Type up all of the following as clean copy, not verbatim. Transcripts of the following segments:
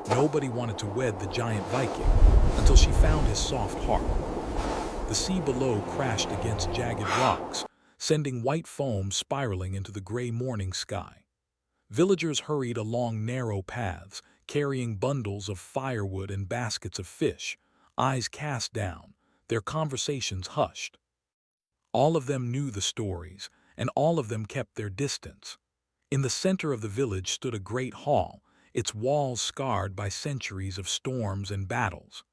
Nobody wanted to wed the giant Viking until she found his soft heart. The sea below crashed against jagged rocks, sending white foam spiraling into the gray morning sky. Villagers hurried along narrow paths, carrying bundles of firewood and baskets of fish, eyes cast down, their conversations hushed. All of them knew the stories, and all of them kept their distance. In the center of the village stood a great hall, its walls scarred by centuries of storms and battles.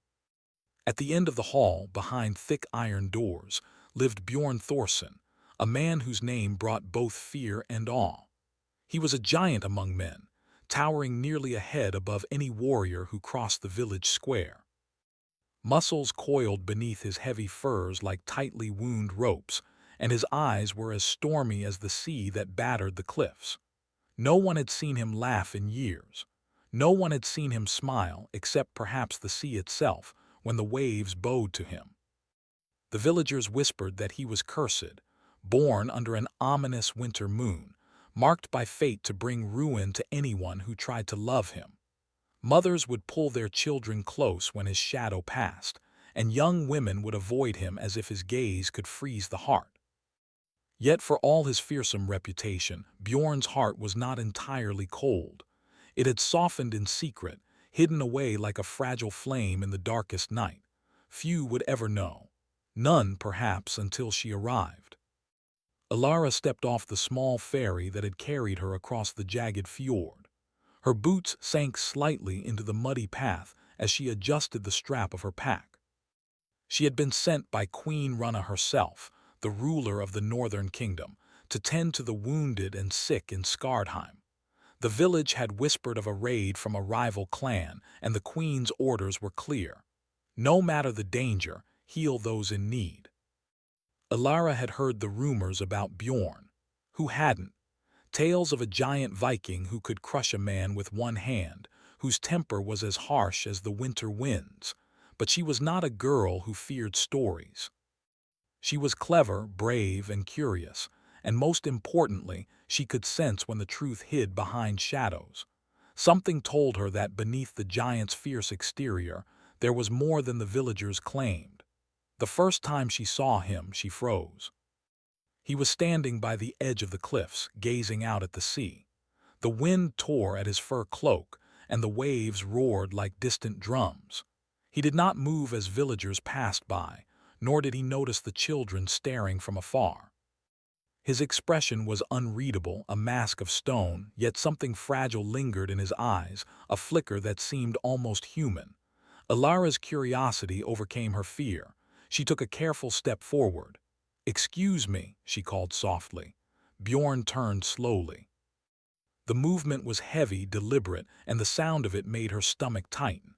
At the end of the hall, behind thick iron doors, lived Bjorn Thorson, a man whose name brought both fear and awe. He was a giant among men, towering nearly a head above any warrior who crossed the village square. Muscles coiled beneath his heavy furs like tightly wound ropes, and his eyes were as stormy as the sea that battered the cliffs. No one had seen him laugh in years. No one had seen him smile, except perhaps the sea itself, when the waves bowed to him. The villagers whispered that he was cursed, born under an ominous winter moon, marked by fate to bring ruin to anyone who tried to love him. Mothers would pull their children close when his shadow passed, and young women would avoid him as if his gaze could freeze the heart. Yet for all his fearsome reputation, Bjorn's heart was not entirely cold. It had softened in secret, hidden away like a fragile flame in the darkest night. Few would ever know. None, perhaps, until she arrived. Alara stepped off the small ferry that had carried her across the jagged fjord. Her boots sank slightly into the muddy path as she adjusted the strap of her pack. She had been sent by Queen Runna herself, the ruler of the northern kingdom, to tend to the wounded and sick in Skardheim. The village had whispered of a raid from a rival clan, and the queen's orders were clear. No matter the danger, heal those in need. Alara had heard the rumors about Bjorn. Who hadn't? Tales of a giant Viking who could crush a man with one hand, whose temper was as harsh as the winter winds. But she was not a girl who feared stories. She was clever, brave, and curious, and most importantly, she could sense when the truth hid behind shadows. Something told her that beneath the giant's fierce exterior, there was more than the villagers claimed. The first time she saw him, she froze. He was standing by the edge of the cliffs, gazing out at the sea. The wind tore at his fur cloak, and the waves roared like distant drums. He did not move as villagers passed by, nor did he notice the children staring from afar. His expression was unreadable, a mask of stone, yet something fragile lingered in his eyes, a flicker that seemed almost human. Alara's curiosity overcame her fear. She took a careful step forward. "Excuse me," she called softly. Bjorn turned slowly. The movement was heavy, deliberate, and the sound of it made her stomach tighten.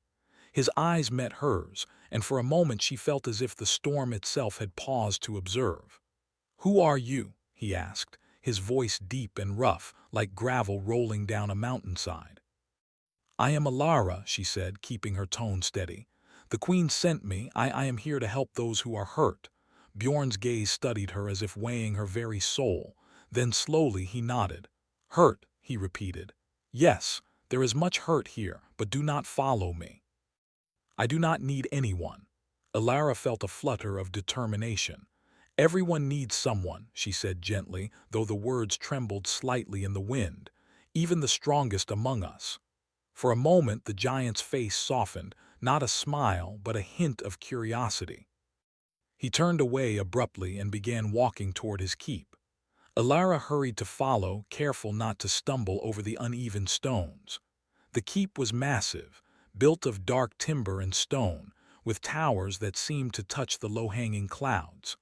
His eyes met hers, and for a moment she felt as if the storm itself had paused to observe. "Who are you?" he asked, his voice deep and rough, like gravel rolling down a mountainside. "I am Alara," she said, keeping her tone steady. "The queen sent me. I am here to help those who are hurt." Bjorn's gaze studied her as if weighing her very soul. Then slowly he nodded. "Hurt," he repeated. "Yes, there is much hurt here, but do not follow me." "I do not need anyone." Alara felt a flutter of determination. "Everyone needs someone," she said gently, though the words trembled slightly in the wind. "Even the strongest among us." For a moment the giant's face softened, not a smile, but a hint of curiosity. He turned away abruptly and began walking toward his keep. Alara hurried to follow, careful not to stumble over the uneven stones. The keep was massive, built of dark timber and stone, with towers that seemed to touch the low-hanging clouds.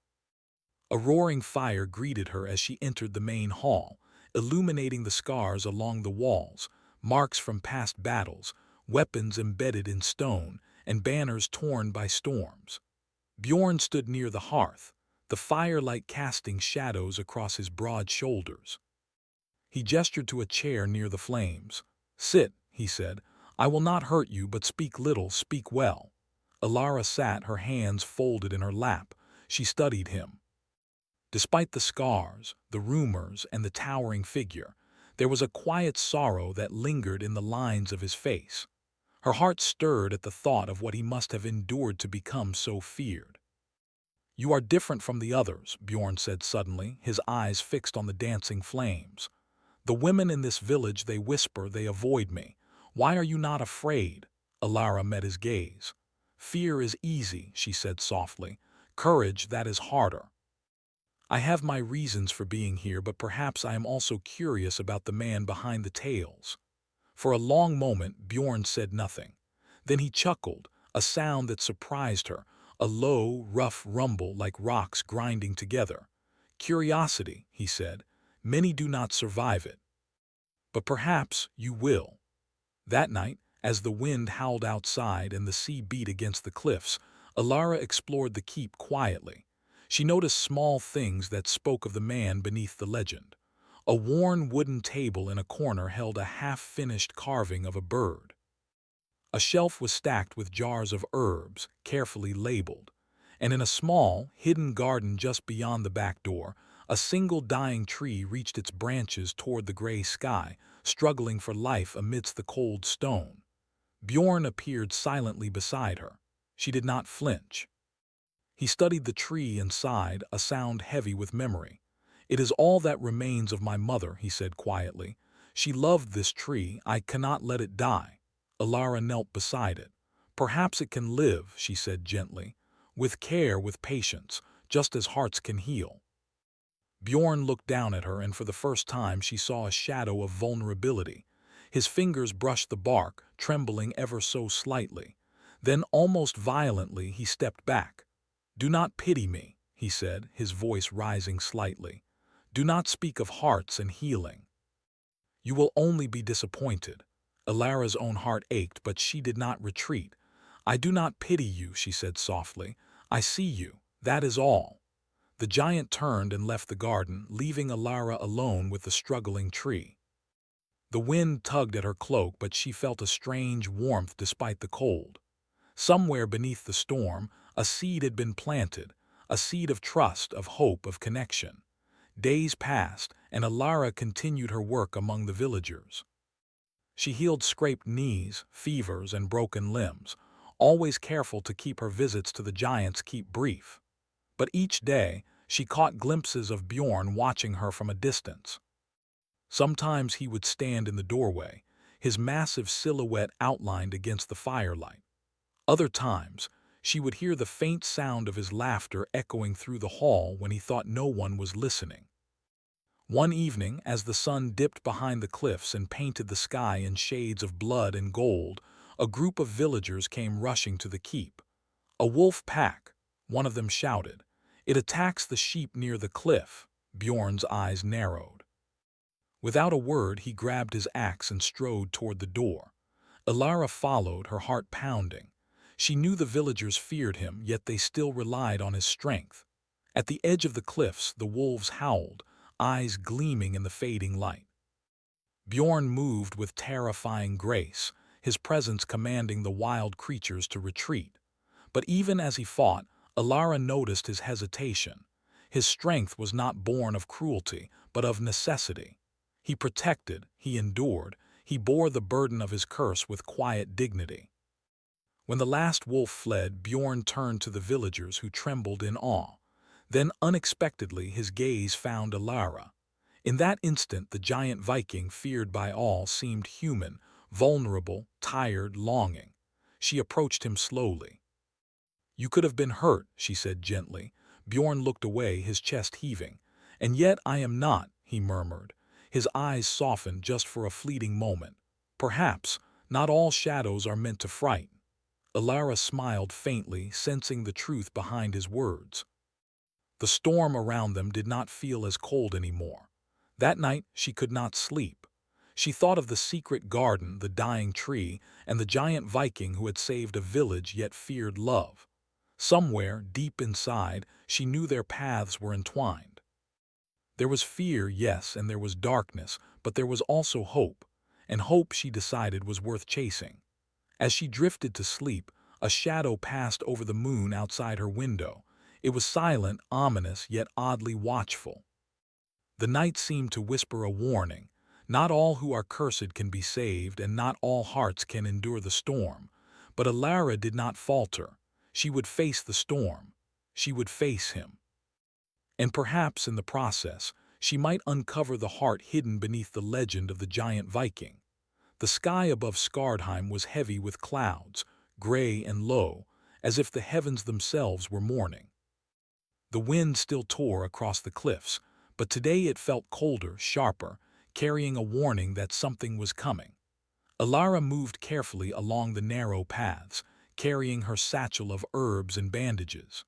A roaring fire greeted her as she entered the main hall, illuminating the scars along the walls, marks from past battles, weapons embedded in stone, and banners torn by storms. Bjorn stood near the hearth, the firelight casting shadows across his broad shoulders. He gestured to a chair near the flames. "Sit," he said. "I will not hurt you, but speak little, speak well." Alara sat, her hands folded in her lap. She studied him. Despite the scars, the rumors, and the towering figure, there was a quiet sorrow that lingered in the lines of his face. Her heart stirred at the thought of what he must have endured to become so feared. "You are different from the others," Bjorn said suddenly, his eyes fixed on the dancing flames. "The women in this village, they whisper, they avoid me. Why are you not afraid?" Alara met his gaze. "Fear is easy," she said softly. "Courage, that is harder. I have my reasons for being here, but perhaps I am also curious about the man behind the tales." For a long moment, Bjorn said nothing. Then he chuckled, a sound that surprised her, a low, rough rumble like rocks grinding together. "Curiosity," he said. "Many do not survive it. But perhaps you will." That night, as the wind howled outside and the sea beat against the cliffs, Alara explored the keep quietly. She noticed small things that spoke of the man beneath the legend. A worn wooden table in a corner held a half-finished carving of a bird. A shelf was stacked with jars of herbs, carefully labeled. And in a small, hidden garden just beyond the back door, a single dying tree reached its branches toward the gray sky, struggling for life amidst the cold stone. Bjorn appeared silently beside her. She did not flinch. He studied the tree and sighed, a sound heavy with memory. "It is all that remains of my mother," he said quietly. "She loved this tree. I cannot let it die." Alara knelt beside it. "Perhaps it can live," she said gently. "With care, with patience, just as hearts can heal." Bjorn looked down at her, and for the first time she saw a shadow of vulnerability. His fingers brushed the bark, trembling ever so slightly. Then, almost violently, he stepped back. "Do not pity me," he said, his voice rising slightly. "Do not speak of hearts and healing. You will only be disappointed." Alara's own heart ached, but she did not retreat. "I do not pity you," she said softly. "I see you. That is all." The giant turned and left the garden, leaving Alara alone with the struggling tree. The wind tugged at her cloak, but she felt a strange warmth despite the cold. Somewhere beneath the storm, a seed had been planted, a seed of trust, of hope, of connection. Days passed, and Alara continued her work among the villagers. She healed scraped knees, fevers, and broken limbs, always careful to keep her visits to the giant's keep brief. But each day, she caught glimpses of Bjorn watching her from a distance. Sometimes he would stand in the doorway, his massive silhouette outlined against the firelight. Other times, she would hear the faint sound of his laughter echoing through the hall when he thought no one was listening. One evening, as the sun dipped behind the cliffs and painted the sky in shades of blood and gold, a group of villagers came rushing to the keep. "A wolf pack," one of them shouted. "It attacks the sheep near the cliff." Bjorn's eyes narrowed. Without a word, he grabbed his axe and strode toward the door. Alara followed, her heart pounding. She knew the villagers feared him, yet they still relied on his strength. At the edge of the cliffs, the wolves howled, eyes gleaming in the fading light. Bjorn moved with terrifying grace, his presence commanding the wild creatures to retreat. But even as he fought, Alara noticed his hesitation. His strength was not born of cruelty, but of necessity. He protected, he endured, he bore the burden of his curse with quiet dignity. When the last wolf fled, Bjorn turned to the villagers, who trembled in awe. Then, unexpectedly, his gaze found Alara. In that instant, the giant Viking, feared by all, seemed human, vulnerable, tired, longing. She approached him slowly. "You could have been hurt," she said gently. Bjorn looked away, his chest heaving. "And yet I am not," he murmured. His eyes softened just for a fleeting moment. "Perhaps not all shadows are meant to frighten." Alara smiled faintly, sensing the truth behind his words. The storm around them did not feel as cold anymore. That night she could not sleep. She thought of the secret garden, the dying tree, and the giant Viking who had saved a village yet feared love. Somewhere, deep inside, she knew their paths were entwined. There was fear, yes, and there was darkness, but there was also hope, and hope, she decided, was worth chasing. As she drifted to sleep, a shadow passed over the moon outside her window. It was silent, ominous, yet oddly watchful. The night seemed to whisper a warning. Not all who are cursed can be saved, and not all hearts can endure the storm. But Alara did not falter. She would face the storm. She would face him. And perhaps in the process, she might uncover the heart hidden beneath the legend of the giant Viking. The sky above Skardheim was heavy with clouds, gray and low, as if the heavens themselves were mourning. The wind still tore across the cliffs, but today it felt colder, sharper, carrying a warning that something was coming. Alara moved carefully along the narrow paths, carrying her satchel of herbs and bandages.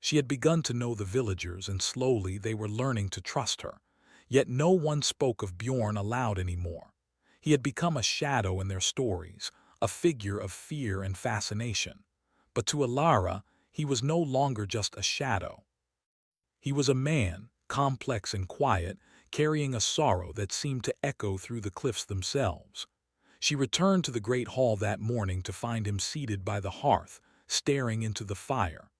She had begun to know the villagers, and slowly they were learning to trust her. Yet no one spoke of Bjorn aloud anymore. He had become a shadow in their stories, a figure of fear and fascination. But to Alara, he was no longer just a shadow. He was a man, complex and quiet, carrying a sorrow that seemed to echo through the cliffs themselves. She returned to the great hall that morning to find him seated by the hearth, staring into the fire.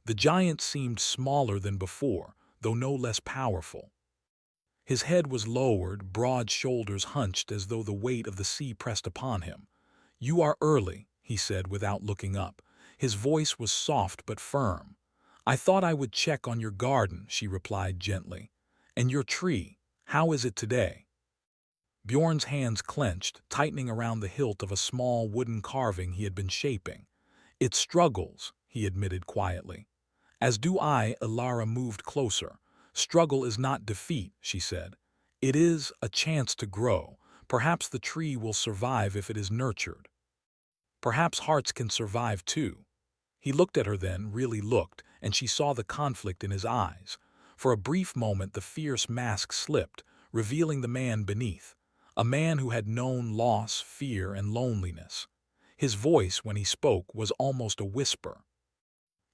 The giant seemed smaller than before, though no less powerful. His head was lowered, broad shoulders hunched as though the weight of the sea pressed upon him. "You are early," he said without looking up. His voice was soft but firm. "I thought I would check on your garden," she replied gently. "And your tree, how is it today?" Bjorn's hands clenched, tightening around the hilt of a small wooden carving he had been shaping. "It struggles," he admitted quietly. "As do I." Alara moved closer. "Struggle is not defeat," she said. "It is a chance to grow. Perhaps the tree will survive if it is nurtured. Perhaps hearts can survive too." He looked at her then, really looked, and she saw the conflict in his eyes. For a brief moment the fierce mask slipped, revealing the man beneath. A man who had known loss, fear, and loneliness. His voice, when he spoke, was almost a whisper.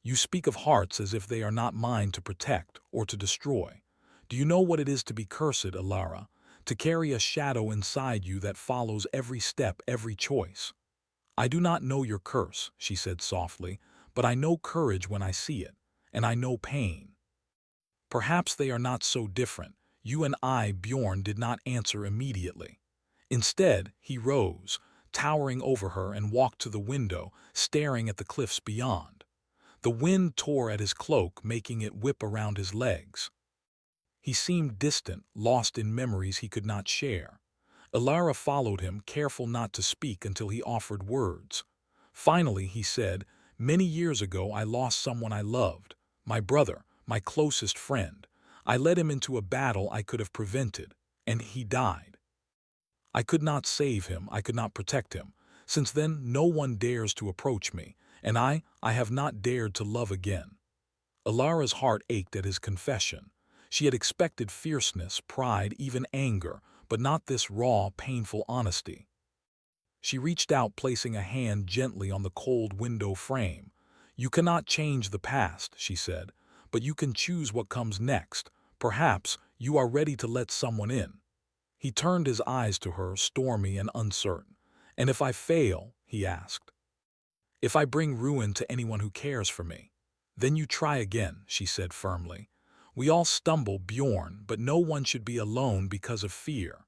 "You speak of hearts as if they are not mine to protect or to destroy. Do you know what it is to be cursed, Alara? To carry a shadow inside you that follows every step, every choice?" "I do not know your curse," she said softly, "but I know courage when I see it, and I know pain." "Perhaps they are not so different." "You and I." Bjorn did not answer immediately. Instead, he rose, towering over her, and walked to the window, staring at the cliffs beyond. The wind tore at his cloak, making it whip around his legs. He seemed distant, lost in memories he could not share. Alara followed him, careful not to speak until he offered words. Finally, he said, "Many years ago I lost someone I loved, my brother, my closest friend. I led him into a battle I could have prevented, and he died. I could not save him, I could not protect him. Since then, no one dares to approach me, and I have not dared to love again." Alara's heart ached at his confession. She had expected fierceness, pride, even anger, but not this raw, painful honesty. She reached out, placing a hand gently on the cold window frame. "You cannot change the past," she said, "but you can choose what comes next. Perhaps you are ready to let someone in." He turned his eyes to her, stormy and uncertain. "And if I fail?" he asked. "If I bring ruin to anyone who cares for me?" "Then you try again," she said firmly. "We all stumble, Bjorn, but no one should be alone because of fear."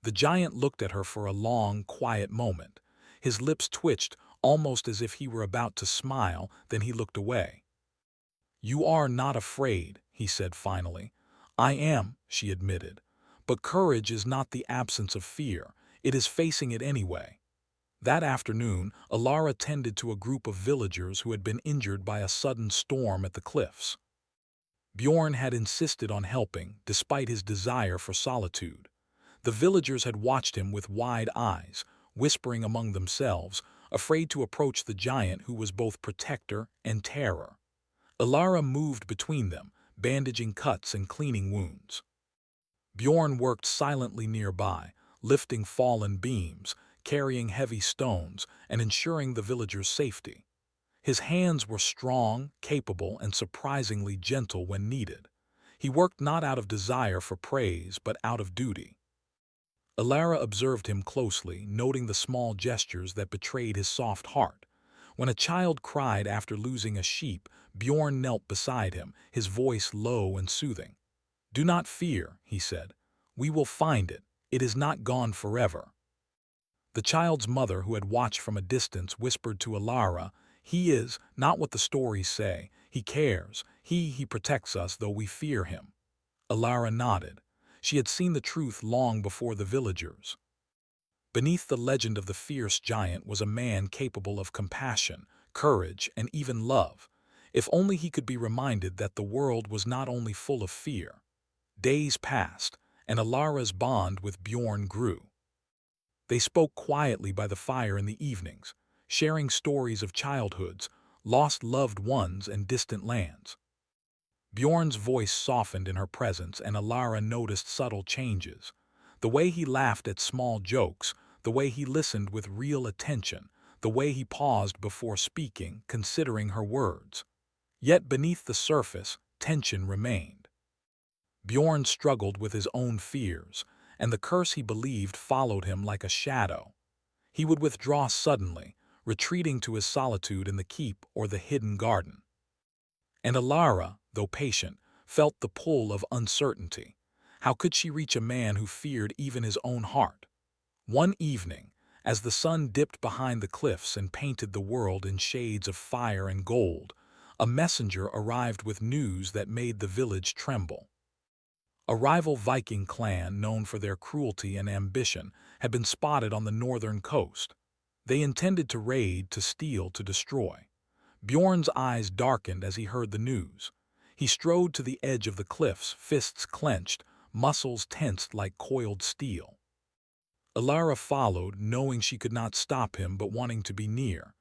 The giant looked at her for a long, quiet moment. His lips twitched, almost as if he were about to smile, then he looked away. "You are not afraid," he said finally. "I am," she admitted. "But courage is not the absence of fear. It is facing it anyway." That afternoon, Alara tended to a group of villagers who had been injured by a sudden storm at the cliffs. Bjorn had insisted on helping, despite his desire for solitude. The villagers had watched him with wide eyes, whispering among themselves, afraid to approach the giant who was both protector and terror. Alara moved between them, bandaging cuts and cleaning wounds. Bjorn worked silently nearby, lifting fallen beams, carrying heavy stones, and ensuring the villagers' safety. His hands were strong, capable, and surprisingly gentle when needed. He worked not out of desire for praise, but out of duty. Alara observed him closely, noting the small gestures that betrayed his soft heart. When a child cried after losing a sheep, Bjorn knelt beside him, his voice low and soothing. "Do not fear," he said. "We will find it, It is not gone forever. The child's mother, who had watched from a distance, whispered to Alara, "He is not what the stories say. He cares. He protects us, though we fear him." Alara nodded. She had seen the truth long before the villagers. Beneath the legend of the fierce giant was a man capable of compassion, courage, and even love. If only he could be reminded that the world was not only full of fear. Days passed, and Alara's bond with Bjorn grew. They spoke quietly by the fire in the evenings, sharing stories of childhoods, lost loved ones, and distant lands. Bjorn's voice softened in her presence, and Alara noticed subtle changes. The way he laughed at small jokes, the way he listened with real attention, the way he paused before speaking, considering her words. Yet beneath the surface, tension remained. Bjorn struggled with his own fears, and the curse he believed followed him like a shadow. He would withdraw suddenly, retreating to his solitude in the keep or the hidden garden. And Alara, though patient, felt the pull of uncertainty. How could she reach a man who feared even his own heart? One evening, as the sun dipped behind the cliffs and painted the world in shades of fire and gold, a messenger arrived with news that made the village tremble. A rival Viking clan known for their cruelty and ambition had been spotted on the northern coast. They intended to raid, to steal, to destroy. Bjorn's eyes darkened as he heard the news. He strode to the edge of the cliffs, fists clenched, muscles tensed like coiled steel. Alara followed, knowing she could not stop him but wanting to be near.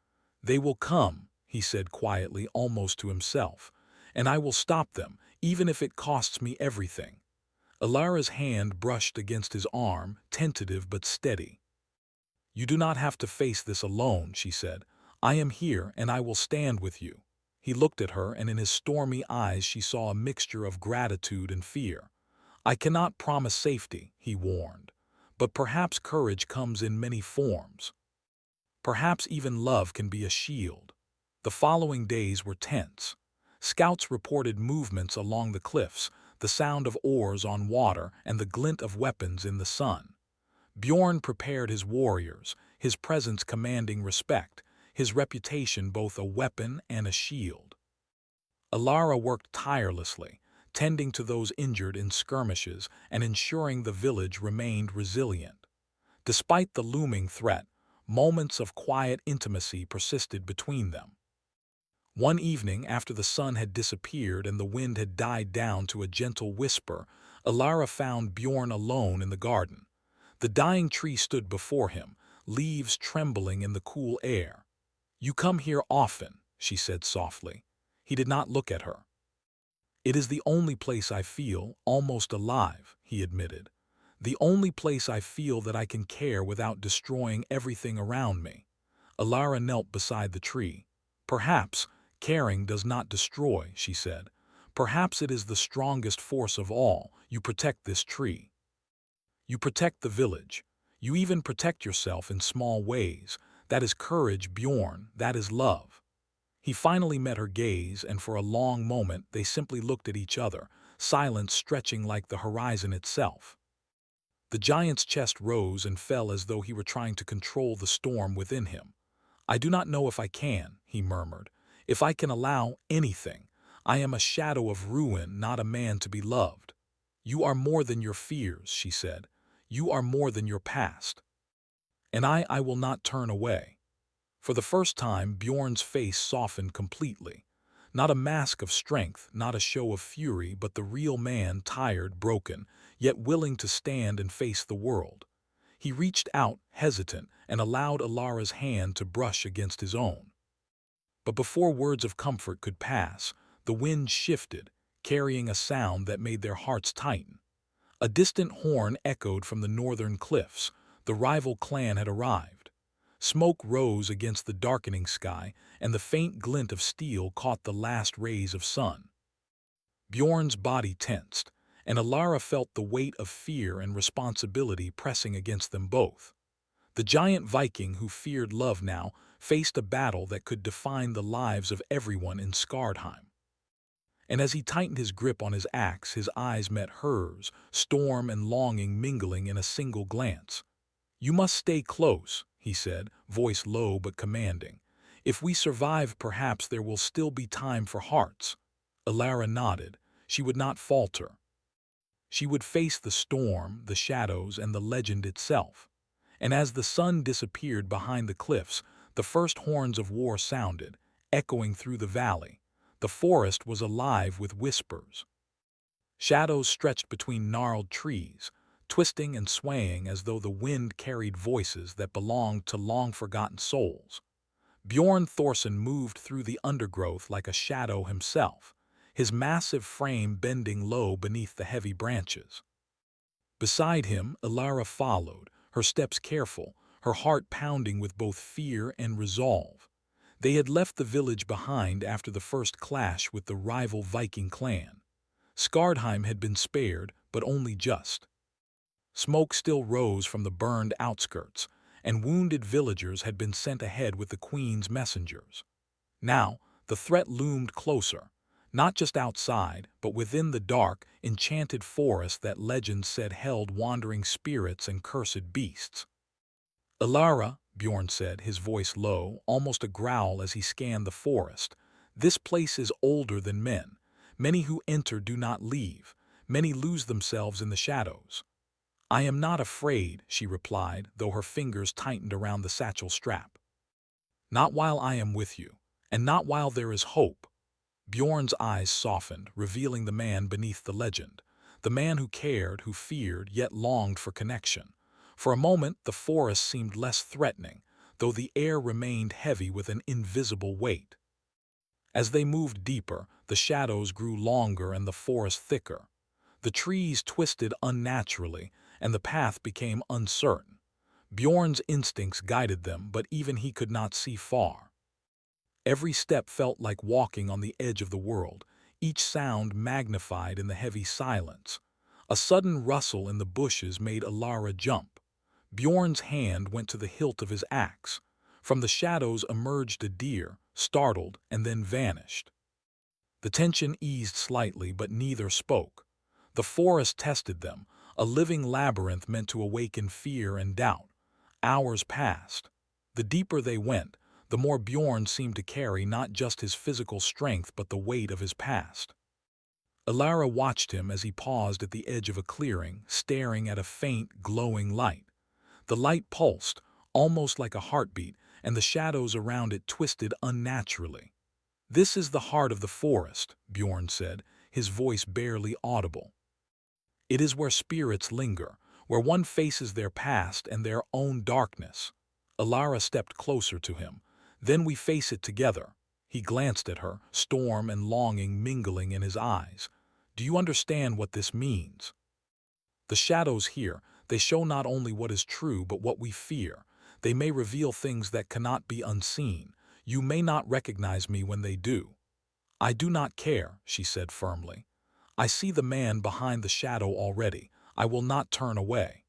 "They will come," he said quietly, almost to himself, "and I will stop them, even if it costs me everything." Alara's hand brushed against his arm, tentative but steady. "You do not have to face this alone," she said. "I am here, and I will stand with you." He looked at her, and in his stormy eyes she saw a mixture of gratitude and fear. "I cannot promise safety," he warned, "but perhaps courage comes in many forms. Perhaps even love can be a shield." The following days were tense. Scouts reported movements along the cliffs, the sound of oars on water, and the glint of weapons in the sun. Bjorn prepared his warriors, his presence commanding respect, his reputation both a weapon and a shield. Alara worked tirelessly, tending to those injured in skirmishes and ensuring the village remained resilient. Despite the looming threat, moments of quiet intimacy persisted between them. One evening, after the sun had disappeared and the wind had died down to a gentle whisper, Alara found Bjorn alone in the garden. The dying tree stood before him, leaves trembling in the cool air. "You come here often," she said softly. He did not look at her. "It is the only place I feel almost alive," he admitted. "The only place I feel that I can care without destroying everything around me." Alara knelt beside the tree. "Perhaps caring does not destroy," she said. "Perhaps it is the strongest force of all. You protect this tree. You protect the village. You even protect yourself in small ways. That is courage, Bjorn. That is love." He finally met her gaze, and for a long moment they simply looked at each other, silence stretching like the horizon itself. The giant's chest rose and fell as though he were trying to control the storm within him. "I do not know if I can," he murmured. "If I can allow anything. I am a shadow of ruin, not a man to be loved." "You are more than your fears," she said. "You are more than your past. And I will not turn away." For the first time, Bjorn's face softened completely. Not a mask of strength, not a show of fury, but the real man, tired, broken, yet willing to stand and face the world. He reached out, hesitant, and allowed Alara's hand to brush against his own. But before words of comfort could pass, the wind shifted, carrying a sound that made their hearts tighten. A distant horn echoed from the northern cliffs. The rival clan had arrived. Smoke rose against the darkening sky, and the faint glint of steel caught the last rays of sun. Bjorn's body tensed, and Alara felt the weight of fear and responsibility pressing against them both. The giant Viking who feared love now faced a battle that could define the lives of everyone in Skardheim. And as he tightened his grip on his axe, his eyes met hers, storm and longing mingling in a single glance. "You must stay close," he said, voice low but commanding. "If we survive, perhaps there will still be time for hearts." Alara nodded. She would not falter. She would face the storm, the shadows, and the legend itself. And as the sun disappeared behind the cliffs, the first horns of war sounded, echoing through the valley. The forest was alive with whispers. Shadows stretched between gnarled trees, twisting and swaying as though the wind carried voices that belonged to long-forgotten souls. Bjorn Thorson moved through the undergrowth like a shadow himself, his massive frame bending low beneath the heavy branches. Beside him, Ilara followed, her steps careful, her heart pounding with both fear and resolve. They had left the village behind after the first clash with the rival Viking clan. Skardheim had been spared, but only just. Smoke still rose from the burned outskirts, and wounded villagers had been sent ahead with the Queen's messengers. Now, the threat loomed closer, not just outside, but within the dark, enchanted forest that legends said held wandering spirits and cursed beasts. "Ilara," Bjorn said, his voice low, almost a growl as he scanned the forest, "this place is older than men. Many who enter do not leave. Many lose themselves in the shadows." "I am not afraid," she replied, though her fingers tightened around the satchel strap. "Not while I am with you, and not while there is hope." Bjorn's eyes softened, revealing the man beneath the legend, the man who cared, who feared, yet longed for connection. For a moment, the forest seemed less threatening, though the air remained heavy with an invisible weight. As they moved deeper, the shadows grew longer and the forest thicker. The trees twisted unnaturally, and the path became uncertain. Bjorn's instincts guided them, but even he could not see far. Every step felt like walking on the edge of the world, each sound magnified in the heavy silence. A sudden rustle in the bushes made Ilara jump. Bjorn's hand went to the hilt of his axe. From the shadows emerged a deer, startled and then vanished. The tension eased slightly, but neither spoke. The forest tested them, a living labyrinth meant to awaken fear and doubt. Hours passed. The deeper they went, the more Bjorn seemed to carry not just his physical strength but the weight of his past. Ilara watched him as he paused at the edge of a clearing, staring at a faint, glowing light. The light pulsed, almost like a heartbeat, and the shadows around it twisted unnaturally. "This is the heart of the forest," Bjorn said, his voice barely audible. "It is where spirits linger, where one faces their past and their own darkness." Ilara stepped closer to him. "Then we face it together." He glanced at her, storm and longing mingling in his eyes. "Do you understand what this means?" "The shadows here, they show not only what is true but what we fear. They may reveal things that cannot be unseen. You may not recognize me when they do." "I do not care," she said firmly. "I see the man behind the shadow already. I will not turn away."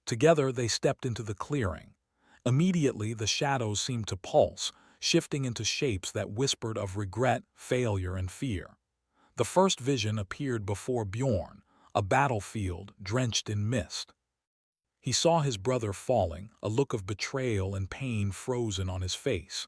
Together they stepped into the clearing. Immediately the shadows seemed to pulse, shifting into shapes that whispered of regret, failure, and fear. The first vision appeared before Bjorn, a battlefield drenched in mist. He saw his brother falling, a look of betrayal and pain frozen on his face.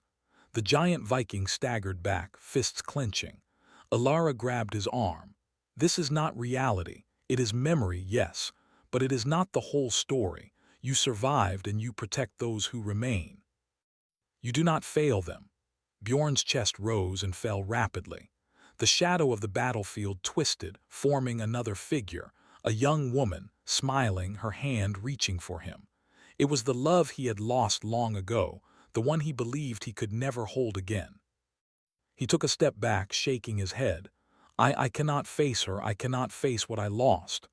The giant Viking staggered back, fists clenching. Ilara grabbed his arm. "This is not reality. It is memory, yes, but it is not the whole story. You survived and you protect those who remain. You do not fail them." Bjorn's chest rose and fell rapidly. The shadow of the battlefield twisted, forming another figure, a young woman, smiling, her hand reaching for him. It was the love he had lost long ago, the one he believed he could never hold again. He took a step back, shaking his head. I cannot face her. I cannot face what I lost."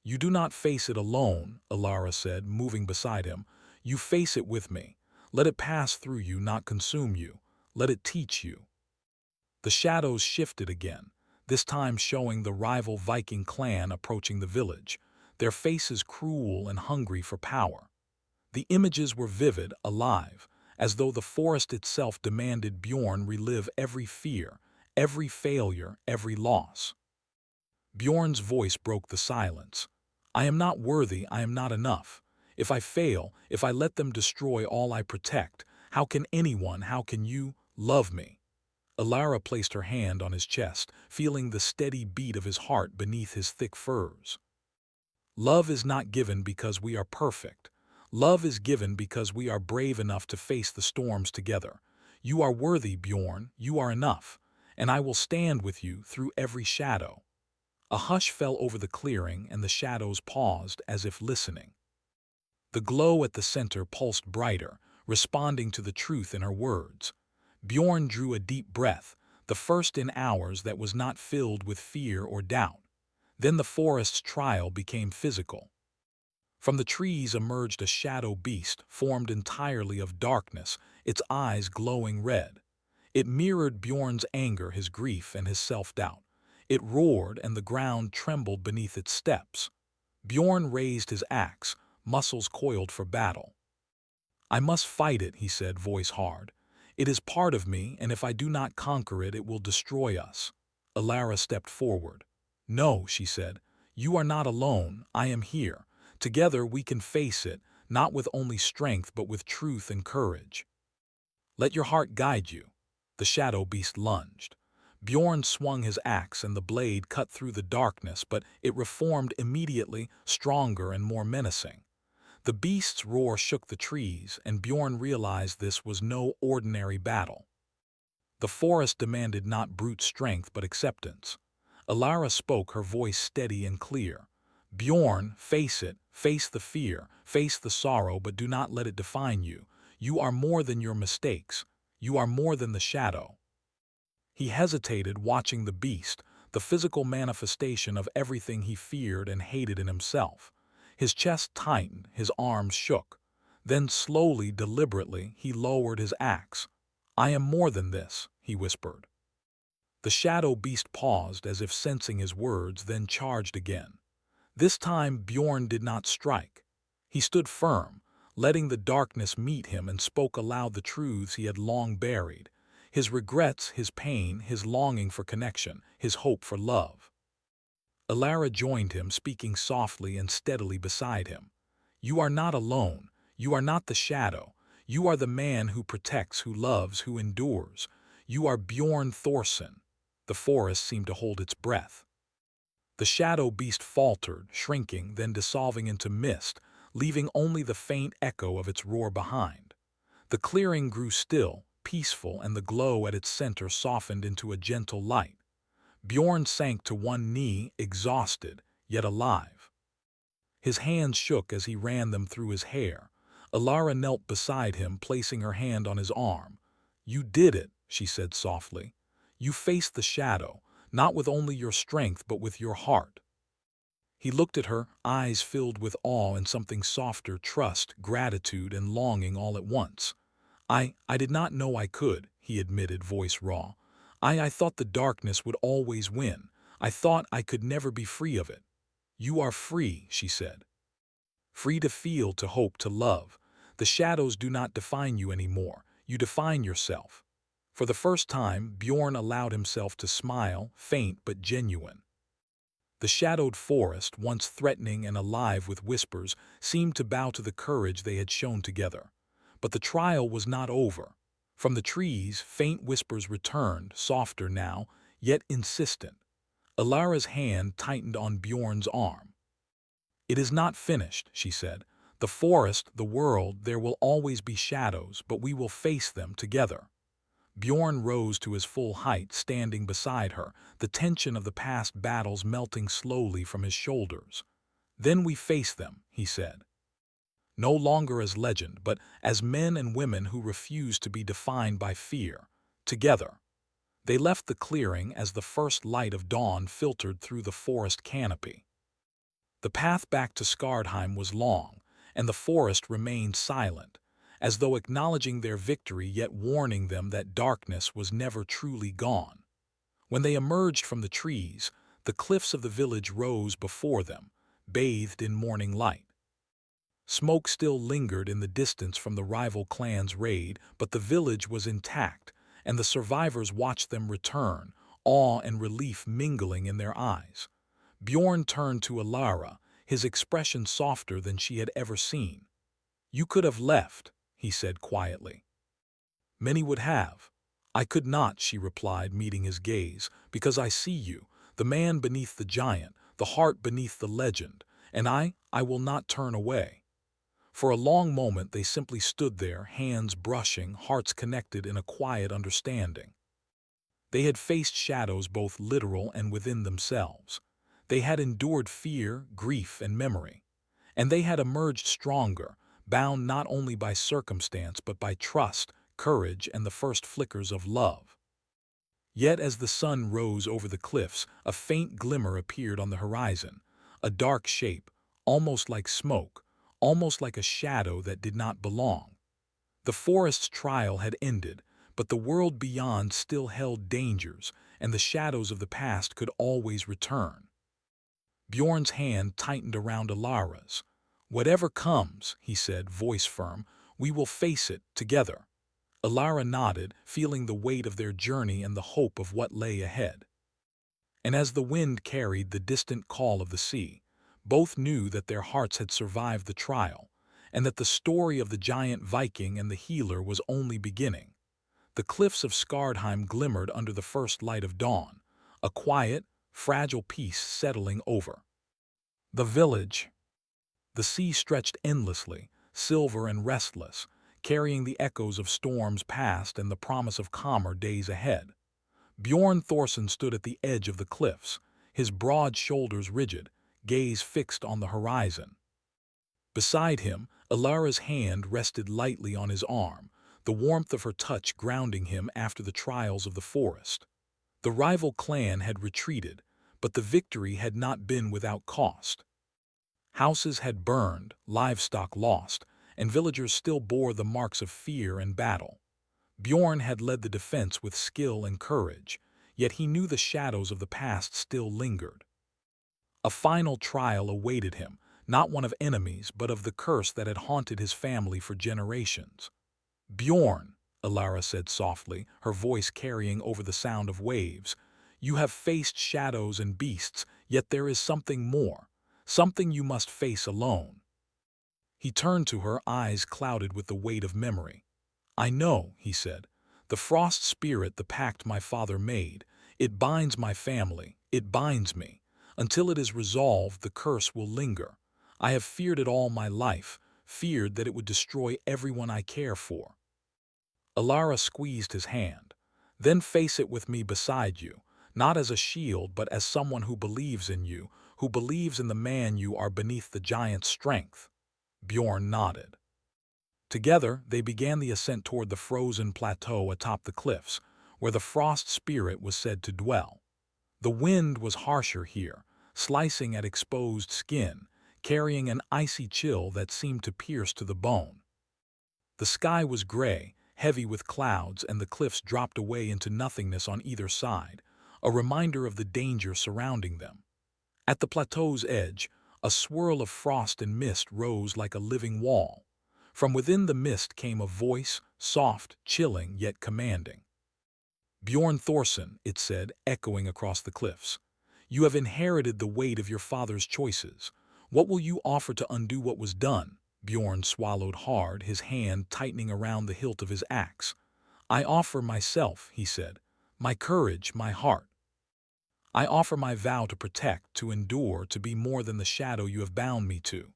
"You do not face it alone," Ilara said, moving beside him. "You face it with me. Let it pass through you, not consume you. Let it teach you." The shadows shifted again, this time showing the rival Viking clan approaching the village, their faces cruel and hungry for power. The images were vivid, alive, as though the forest itself demanded Bjorn relive every fear, every failure, every loss. Bjorn's voice broke the silence. I am not worthy, I am not enough. If I fail, if I let them destroy all I protect, how can anyone, how can you, love me? Alara placed her hand on his chest, feeling the steady beat of his heart beneath his thick furs. Love is not given because we are perfect. Love is given because we are brave enough to face the storms together. You are worthy, Bjorn, you are enough, and I will stand with you through every shadow. A hush fell over the clearing, and the shadows paused as if listening. The glow at the center pulsed brighter, responding to the truth in her words. Bjorn drew a deep breath, the first in hours that was not filled with fear or doubt. Then the forest's trial became physical. From the trees emerged a shadow beast formed entirely of darkness, its eyes glowing red. It mirrored Bjorn's anger, his grief, and his self-doubt. It roared, and the ground trembled beneath its steps. Bjorn raised his axe, muscles coiled for battle. I must fight it, he said, voice hard. It is part of me, and if I do not conquer it, it will destroy us. Alara stepped forward. No, she said. You are not alone. I am here. Together we can face it, not with only strength but with truth and courage. Let your heart guide you. The shadow beast lunged. Bjorn swung his axe and the blade cut through the darkness, but it reformed immediately, stronger and more menacing. The beast's roar shook the trees, and Bjorn realized this was no ordinary battle. The forest demanded not brute strength but acceptance. Alara spoke, her voice steady and clear. Bjorn, face it, face the fear, face the sorrow, but do not let it define you. You are more than your mistakes. You are more than the shadow. He hesitated, watching the beast, the physical manifestation of everything he feared and hated in himself. His chest tightened, his arms shook. Then slowly, deliberately, he lowered his axe. I am more than this, he whispered. The shadow beast paused as if sensing his words, then charged again. This time Bjorn did not strike. He stood firm, letting the darkness meet him, and spoke aloud the truths he had long buried. His regrets, his pain, his longing for connection, his hope for love. Alara joined him, speaking softly and steadily beside him. You are not alone. You are not the shadow. You are the man who protects, who loves, who endures. You are Bjorn Thorson. The forest seemed to hold its breath. The shadow beast faltered, shrinking, then dissolving into mist, leaving only the faint echo of its roar behind. The clearing grew still, peaceful, and the glow at its center softened into a gentle light. Bjorn sank to one knee, exhausted, yet alive. His hands shook as he ran them through his hair. Alara knelt beside him, placing her hand on his arm. You did it, she said softly. You faced the shadow, not with only your strength but with your heart. He looked at her, eyes filled with awe and something softer, trust, gratitude, and longing all at once. I did not know I could, he admitted, voice raw. I thought the darkness would always win. I thought I could never be free of it. You are free, she said. Free to feel, to hope, to love. The shadows do not define you anymore. You define yourself. For the first time, Bjorn allowed himself to smile, faint but genuine. The shadowed forest, once threatening and alive with whispers, seemed to bow to the courage they had shown together. But the trial was not over. From the trees, faint whispers returned, softer now, yet insistent. Alara's hand tightened on Bjorn's arm. It is not finished, she said. The forest, the world, there will always be shadows, but we will face them together. Bjorn rose to his full height, standing beside her, the tension of the past battles melting slowly from his shoulders. Then we face them, he said. No longer as legend, but as men and women who refuse to be defined by fear. Together. They left the clearing as the first light of dawn filtered through the forest canopy. The path back to Skardheim was long, and the forest remained silent, as though acknowledging their victory yet warning them that darkness was never truly gone. When they emerged from the trees, the cliffs of the village rose before them, bathed in morning light. Smoke still lingered in the distance from the rival clans' raid, but the village was intact, and the survivors watched them return, awe and relief mingling in their eyes. Bjorn turned to Alara, his expression softer than she had ever seen. "You could have left," he said quietly. "Many would have. I could not," she replied, meeting his gaze, "because I see you, the man beneath the giant, the heart beneath the legend, and I will not turn away." For a long moment they simply stood there, hands brushing, hearts connected in a quiet understanding. They had faced shadows both literal and within themselves. They had endured fear, grief, and memory. And they had emerged stronger, bound not only by circumstance but by trust, courage, and the first flickers of love. Yet as the sun rose over the cliffs, a faint glimmer appeared on the horizon, a dark shape, almost like smoke, almost like a shadow that did not belong. The forest's trial had ended, but the world beyond still held dangers, and the shadows of the past could always return. Bjorn's hand tightened around Alara's. "Whatever comes," he said, voice firm, "we will face it together." Alara nodded, feeling the weight of their journey and the hope of what lay ahead. And as the wind carried the distant call of the sea, both knew that their hearts had survived the trial, and that the story of the giant Viking and the healer was only beginning. The cliffs of Skardheim glimmered under the first light of dawn, a quiet, fragile peace settling over the village. The sea stretched endlessly, silver and restless, carrying the echoes of storms past and the promise of calmer days ahead. Bjorn Thorson stood at the edge of the cliffs, his broad shoulders rigid, gaze fixed on the horizon. Beside him, Alara's hand rested lightly on his arm, the warmth of her touch grounding him after the trials of the forest. The rival clan had retreated, but the victory had not been without cost. Houses had burned, livestock lost, and villagers still bore the marks of fear and battle. Bjorn had led the defense with skill and courage, yet he knew the shadows of the past still lingered. A final trial awaited him, not one of enemies, but of the curse that had haunted his family for generations. "Bjorn," Alara said softly, her voice carrying over the sound of waves, "you have faced shadows and beasts, yet there is something more, something you must face alone." He turned to her, eyes clouded with the weight of memory. "I know," he said, "the frost spirit, the pact my father made, it binds my family, it binds me. Until it is resolved, the curse will linger. I have feared it all my life, feared that it would destroy everyone I care for." Alara squeezed his hand. "Then face it with me beside you, not as a shield but as someone who believes in you, who believes in the man you are beneath the giant's strength." Bjorn nodded. Together, they began the ascent toward the frozen plateau atop the cliffs, where the frost spirit was said to dwell. The wind was harsher here, slicing at exposed skin, carrying an icy chill that seemed to pierce to the bone. The sky was gray, heavy with clouds, and the cliffs dropped away into nothingness on either side, a reminder of the danger surrounding them. At the plateau's edge, a swirl of frost and mist rose like a living wall. From within the mist came a voice, soft, chilling, yet commanding. "Bjorn Thorson," it said, echoing across the cliffs. "You have inherited the weight of your father's choices. What will you offer to undo what was done?" Bjorn swallowed hard, his hand tightening around the hilt of his axe. "I offer myself," he said, "my courage, my heart. I offer my vow to protect, to endure, to be more than the shadow you have bound me to."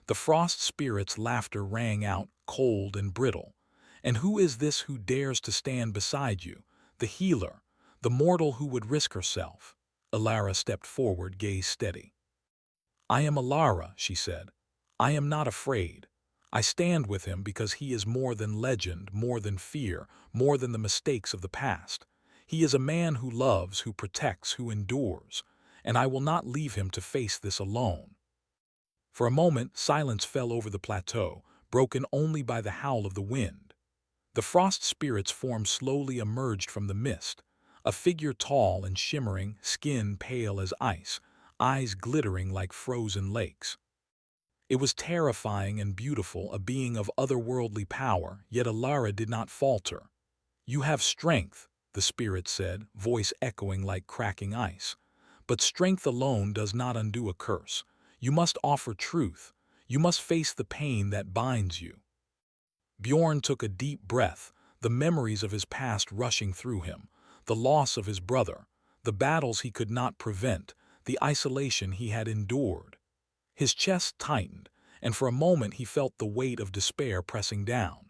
The frost spirit's laughter rang out, cold and brittle. "And who is this who dares to stand beside you? The healer, the mortal who would risk herself?" Alara stepped forward, gaze steady. "I am Alara," she said. "I am not afraid. I stand with him because he is more than legend, more than fear, more than the mistakes of the past. He is a man who loves, who protects, who endures, and I will not leave him to face this alone." For a moment, silence fell over the plateau, broken only by the howl of the wind. The frost spirit's form slowly emerged from the mist, a figure tall and shimmering, skin pale as ice, eyes glittering like frozen lakes. It was terrifying and beautiful, a being of otherworldly power, yet Alara did not falter. "You have strength," the spirit said, voice echoing like cracking ice. But strength alone does not undo a curse. You must offer truth. You must face the pain that binds you. Bjorn took a deep breath, the memories of his past rushing through him, the loss of his brother, the battles he could not prevent, the isolation he had endured. His chest tightened, and for a moment he felt the weight of despair pressing down.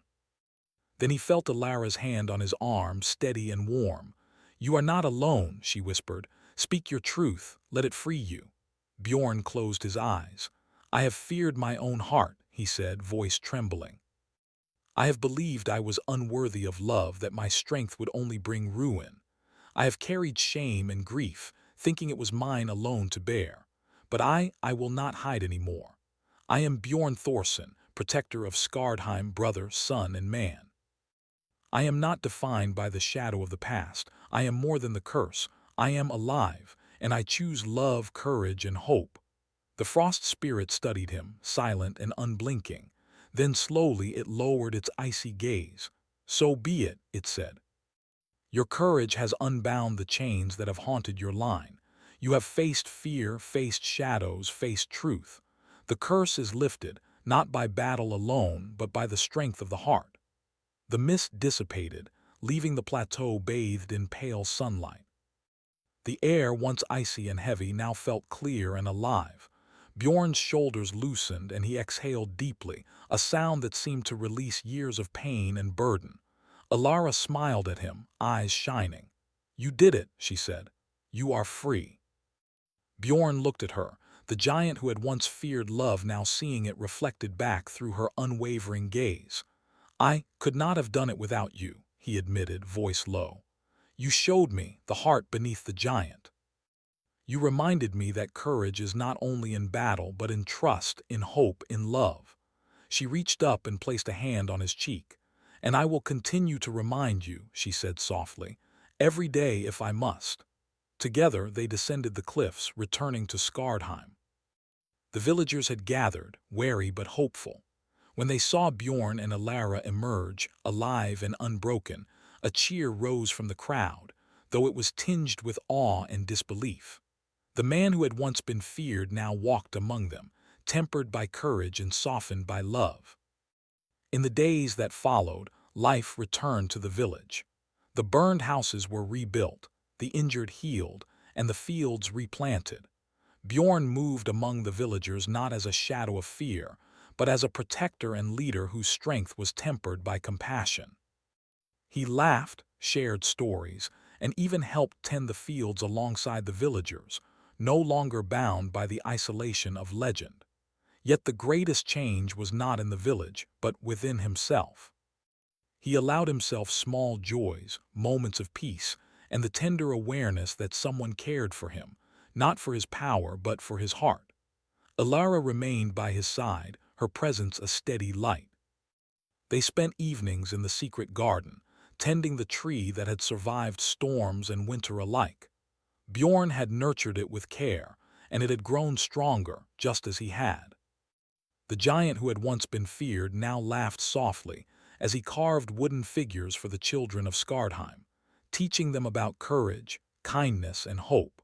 Then he felt Alara's hand on his arm, steady and warm. "You are not alone," she whispered. "Speak your truth. Let it free you." Bjorn closed his eyes. "I have feared my own heart," he said, voice trembling. "I have believed I was unworthy of love, that my strength would only bring ruin. I have carried shame and grief, thinking it was mine alone to bear. But I will not hide any more. I am Bjorn Thorson, protector of Skardheim, brother, son, and man. I am not defined by the shadow of the past. I am more than the curse. I am alive, and I choose love, courage, and hope." The frost spirit studied him, silent and unblinking. Then slowly it lowered its icy gaze. "So be it," it said. "Your courage has unbound the chains that have haunted your line. You have faced fear, faced shadows, faced truth. The curse is lifted, not by battle alone, but by the strength of the heart." The mist dissipated, leaving the plateau bathed in pale sunlight. The air, once icy and heavy, now felt clear and alive. Bjorn's shoulders loosened and he exhaled deeply, a sound that seemed to release years of pain and burden. Alara smiled at him, eyes shining. "You did it," she said. "You are free." Bjorn looked at her, the giant who had once feared love now seeing it reflected back through her unwavering gaze. "I could not have done it without you," he admitted, voice low. "You showed me the heart beneath the giant. You reminded me that courage is not only in battle but in trust, in hope, in love." She reached up and placed a hand on his cheek. "And I will continue to remind you," she said softly, "every day if I must." Together they descended the cliffs, returning to Skardheim. The villagers had gathered, wary but hopeful. When they saw Bjorn and Alara emerge, alive and unbroken, a cheer rose from the crowd, though it was tinged with awe and disbelief. The man who had once been feared now walked among them, tempered by courage and softened by love. In the days that followed, life returned to the village. The burned houses were rebuilt, the injured healed, and the fields replanted. Bjorn moved among the villagers not as a shadow of fear, but as a protector and leader whose strength was tempered by compassion. He laughed, shared stories, and even helped tend the fields alongside the villagers, no longer bound by the isolation of legend. Yet the greatest change was not in the village, but within himself. He allowed himself small joys, moments of peace, and the tender awareness that someone cared for him, not for his power but for his heart. Alara remained by his side, her presence a steady light. They spent evenings in the secret garden, tending the tree that had survived storms and winter alike. Bjorn had nurtured it with care, and it had grown stronger, just as he had. The giant who had once been feared now laughed softly as he carved wooden figures for the children of Skardheim, teaching them about courage, kindness, and hope.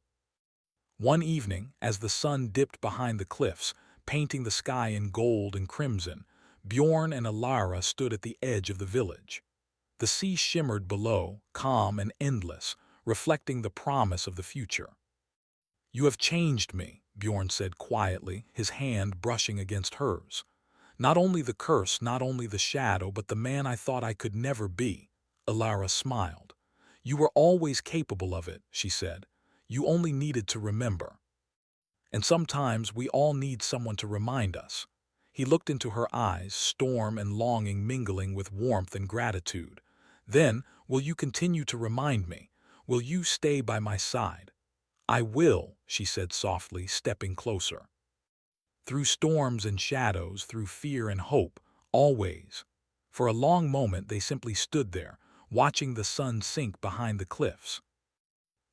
One evening, as the sun dipped behind the cliffs, painting the sky in gold and crimson, Bjorn and Alara stood at the edge of the village. The sea shimmered below, calm and endless, reflecting the promise of the future. "You have changed me," Bjorn said quietly, his hand brushing against hers. "Not only the curse, not only the shadow, but the man I thought I could never be." Alara smiled. "You were always capable of it," she said. "You only needed to remember. And sometimes we all need someone to remind us." He looked into her eyes, storm and longing mingling with warmth and gratitude. "Then, will you continue to remind me? Will you stay by my side?" "I will," she said softly, stepping closer. "Through storms and shadows, through fear and hope, always." For a long moment they simply stood there, watching the sun sink behind the cliffs.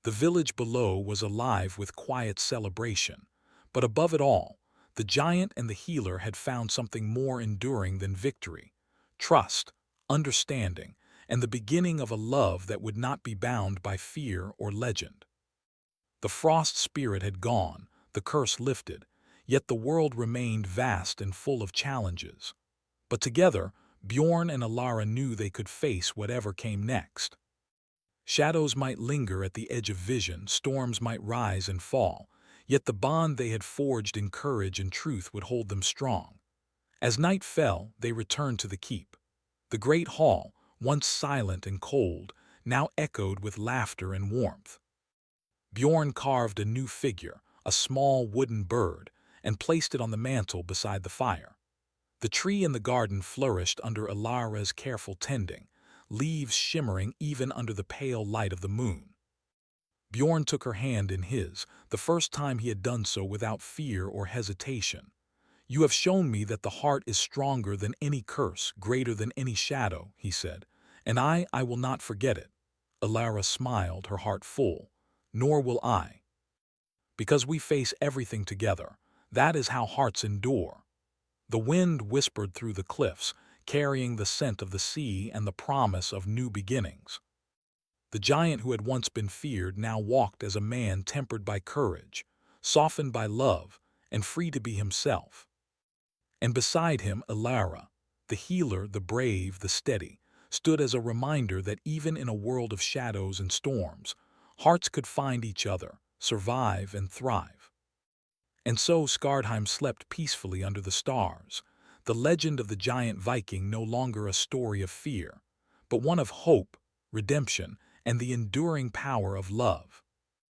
The village below was alive with quiet celebration, but above it all, the giant and the healer had found something more enduring than victory: trust, understanding, and the beginning of a love that would not be bound by fear or legend. The frost spirit had gone, the curse lifted, yet the world remained vast and full of challenges. But together, Bjorn and Alara knew they could face whatever came next. Shadows might linger at the edge of vision, storms might rise and fall, yet the bond they had forged in courage and truth would hold them strong. As night fell, they returned to the keep. The great hall, once silent and cold, now echoed with laughter and warmth. Bjorn carved a new figure, a small wooden bird, and placed it on the mantel beside the fire. The tree in the garden flourished under Alara's careful tending, leaves shimmering even under the pale light of the moon. Bjorn took her hand in his, the first time he had done so without fear or hesitation. "You have shown me that the heart is stronger than any curse, greater than any shadow," he said, "and I will not forget it." Alara smiled, her heart full. "Nor will I. Because we face everything together. That is how hearts endure." The wind whispered through the cliffs, carrying the scent of the sea and the promise of new beginnings. The giant who had once been feared now walked as a man tempered by courage, softened by love, and free to be himself. And beside him, Alara, the healer, the brave, the steady, stood as a reminder that even in a world of shadows and storms, hearts could find each other, survive, and thrive. And so Skardheim slept peacefully under the stars, the legend of the giant Viking no longer a story of fear, but one of hope, redemption, and the enduring power of love.